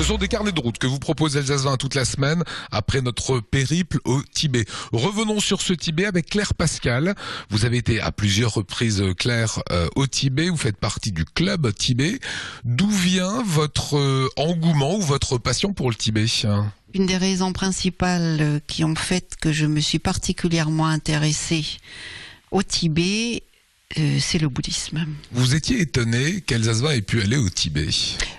Ce sont des carnets de route que vous propose Alsace 20 toute la semaine après notre périple au Tibet. Revenons sur ce Tibet avec Claire Pascal. Vous avez été à plusieurs reprises, Claire, au Tibet. Vous faites partie du club Tibet. D'où vient votre engouement ou votre passion pour le Tibet ? Une des raisons principales qui ont fait que je me suis particulièrement intéressée au Tibet, c'est le bouddhisme. Vous étiez étonné qu'Alsace 20 ait pu aller au Tibet ?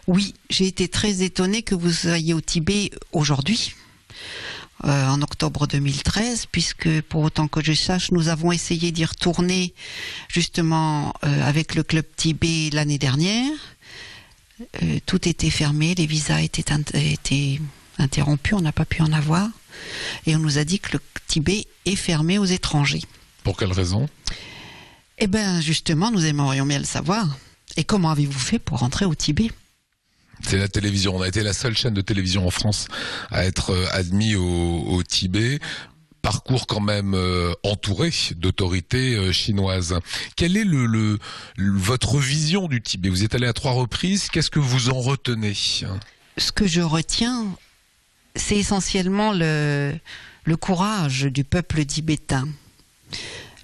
Oui, j'ai été très étonnée que vous soyez au Tibet aujourd'hui, en octobre 2013, puisque pour autant que je sache, nous avons essayé d'y retourner justement avec le club Tibet l'année dernière. Tout était fermé, les visas étaient interrompus, on n'a pas pu en avoir. Et on nous a dit que le Tibet est fermé aux étrangers. Pour quelle raison ? Eh bien, justement, nous aimerions bien le savoir. Et comment avez-vous fait pour rentrer au Tibet ? C'est la télévision. On a été la seule chaîne de télévision en France à être admis au Tibet. Parcours quand même entouré d'autorités chinoises. Quelle est votre vision du Tibet ? Vous êtes allé à 3 reprises. Qu'est-ce que vous en retenez ? Ce que je retiens, c'est essentiellement le courage du peuple tibétain.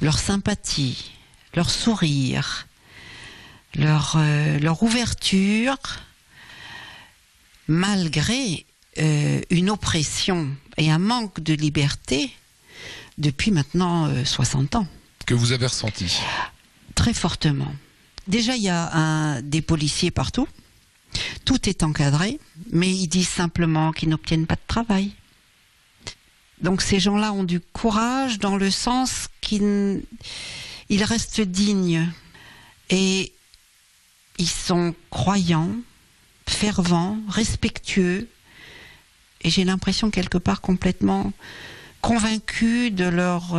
Leur sympathie, leur sourire, leur ouverture, malgré une oppression et un manque de liberté depuis maintenant 60 ans. Que vous avez ressenti ? Très fortement. Déjà, il y a des policiers partout. Tout est encadré, mais ils disent simplement qu'ils n'obtiennent pas de travail. Donc ces gens-là ont du courage dans le sens qu'ils restent dignes et ils sont croyants, fervents, respectueux et j'ai l'impression quelque part complètement convaincus de leur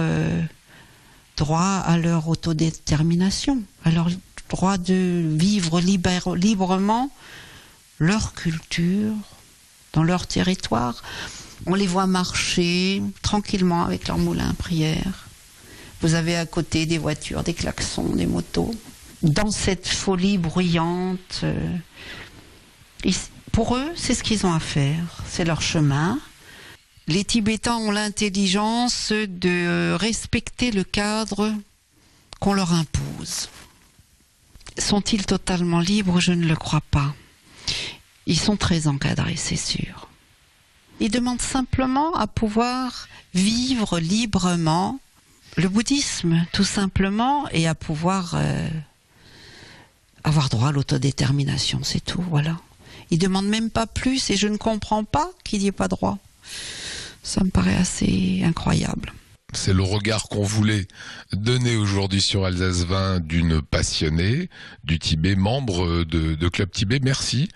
droit à leur autodétermination, à leur droit de vivre librement leur culture dans leur territoire. On les voit marcher tranquillement avec leur moulin à prière. Vous avez à côté des voitures, des klaxons, des motos. Dans cette folie bruyante, pour eux, c'est ce qu'ils ont à faire. C'est leur chemin. Les Tibétains ont l'intelligence de respecter le cadre qu'on leur impose. Sont-ils totalement libres ? Je ne le crois pas. Ils sont très encadrés, c'est sûr. Ils demandent simplement à pouvoir vivre librement le bouddhisme, tout simplement, et à pouvoir avoir droit à l'autodétermination, c'est tout, voilà. Ils demandent même pas plus, et je ne comprends pas qu'il n'y ait pas droit. Ça me paraît assez incroyable. C'est le regard qu'on voulait donner aujourd'hui sur Alsace 20 d'une passionnée du Tibet, membre de Club Tibet. Merci.